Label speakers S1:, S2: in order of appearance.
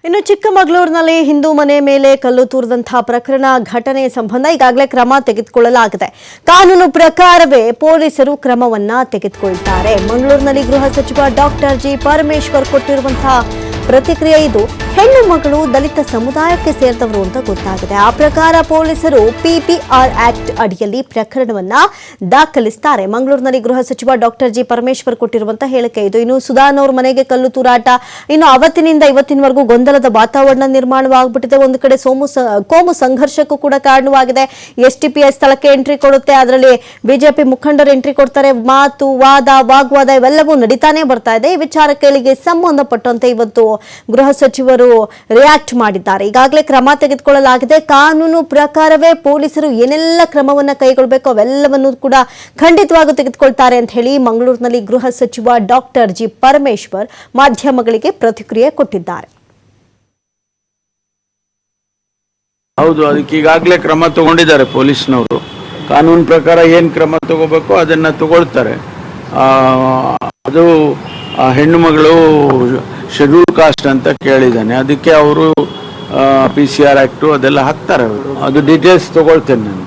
S1: ಇನ್ನು ಚಿಕ್ಕಮಗಳೂರಿನಲ್ಲಿ ಹಿಂದೂ ಮನೆ ಮೇಲೆ ಕಲ್ಲು ತೂರಿದಂತಹ ಪ್ರಕರಣ ಘಟನೆ ಸಂಬಂಧ ಈಗಾಗಲೇ ಕ್ರಮ ತೆಗೆದುಕೊಳ್ಳಲಾಗಿದೆ. ಕಾನೂನು ಪ್ರಕಾರವೇ ಪೊಲೀಸರು ಕ್ರಮವನ್ನ ತೆಗೆದುಕೊಳ್ತಾರೆ. ಮಂಗಳೂರಿನಲ್ಲಿ ಗೃಹ ಸಚಿವ ಡಾಕ್ಟರ್ ಜಿ ಪರಮೇಶ್ವರ್ ಕೊಟ್ಟಿರುವಂತಹ ಪ್ರತಿಕ್ರಿಯೆ ಇದು. ಹೆಣ್ಣು ಮಗಳು ದಲಿತ ಸಮುದಾಯಕ್ಕೆ ಸೇರಿದವರು ಅಂತ ಗೊತ್ತಾಗಿದೆ. ಆ ಪ್ರಕಾರ ಪೊಲೀಸರು ಪಿಪಿಆರ್ ಆಕ್ಟ್ ಅಡಿಯಲ್ಲಿ ಪ್ರಕರಣವನ್ನ ದಾಖಲಿಸುತ್ತಾರೆ. ಮಂಗಳೂರಿನಲ್ಲಿ ಗೃಹ ಸಚಿವ ಡಾಕ್ಟರ್ ಜಿ ಪರಮೇಶ್ವರ್ ಕೊಟ್ಟಿರುವಂತಹ ಹೇಳಿಕೆ ಇದು. ಇನ್ನು ಸುಧಾನ್ ಅವರ ಮನೆಗೆ ಕಲ್ಲು ತೂರಾಟ, ಇನ್ನು ಅವತ್ತಿನಿಂದ ಇವತ್ತಿನವರೆಗೂ ಗೊಂದಲದ ವಾತಾವರಣ ನಿರ್ಮಾಣವಾಗ್ಬಿಟ್ಟಿದೆ. ಒಂದು ಕಡೆ ಕೋಮು ಸಂಘರ್ಷಕ್ಕೂ ಕೂಡ ಕಾರಣವಾಗಿದೆ. ಎಸ್ಟಿಪಿಐ ಸ್ಥಳಕ್ಕೆ ಎಂಟ್ರಿ ಕೊಡುತ್ತೆ, ಅದರಲ್ಲಿ ಬಿಜೆಪಿ ಮುಖಂಡರು ಎಂಟ್ರಿ ಕೊಡ್ತಾರೆ. ಮಾತು ವಾದ ವಾಗ್ವಾದ ಇವೆಲ್ಲವೂ ನಡೀತಾನೆ ಬರ್ತಾ ಇದೆ. ಈ ವಿಚಾರಕ್ಕೆ ಸಂಬಂಧಪಟ್ಟಂತೆ ಇವತ್ತು ಗೃಹ ಸಚಿವರು ರಿಯಾಕ್ಟ್ ಮಾಡಿದ್ದಾರೆ. ಈಗಾಗಲೇ ಕ್ರಮ ತೆಗೆದುಕೊಳ್ಳಲಾಗಿದೆ. ಕಾನೂನು ಪ್ರಕಾರವೇ ಪೊಲೀಸರು ಏನೆಲ್ಲ ಕ್ರಮವನ್ನ ಕೈಗೊಳ್ಳಬೇಕು ಅವೆಲ್ಲವನ್ನು ಕೂಡ ಖಂಡಿತವಾಗಿ ತೆಗೆದುಕೊಳ್ತಾರೆ ಅಂತ ಹೇಳಿ ಮಂಗಳೂರಿನಲ್ಲಿ ಗೃಹ ಸಚಿವ ಡಾಕ್ಟರ್ ಜಿ ಪರಮೇಶ್ವರ್ ಮಾಧ್ಯಮಗಳಿಗೆ ಪ್ರತಿಕ್ರಿಯೆ ಕೊಟ್ಟಿದ್ದಾರೆ.
S2: ಹೌದು, ಅದಕ್ಕೆ ಈಗಾಗಲೇ ಕ್ರಮ ತಗೊಂಡಿದ್ದಾರೆ ಪೊಲೀಸ್ನವರು. ಕಾನೂನು ಪ್ರಕಾರ ಏನು ಕ್ರಮ ತಗೋಬೇಕು ಅದನ್ನು ತಗೊಳ್ತಾರೆ. ಅದು ಹೆಣ್ಣು ಮಗಳು ಶೆಡ್ಯೂಲ್ ಕಾಸ್ಟ್ ಅಂತ ಕೇಳಿದ್ದಾನೆ, ಅದಕ್ಕೆ ಅವರು PCR ಆ್ಯಕ್ಟು ಅದೆಲ್ಲ ಹಾಕ್ತಾರೆ. ಅವರು ಅದು ಡೀಟೇಲ್ಸ್ ತಗೊಳ್ತೇನೆ ನಾನು.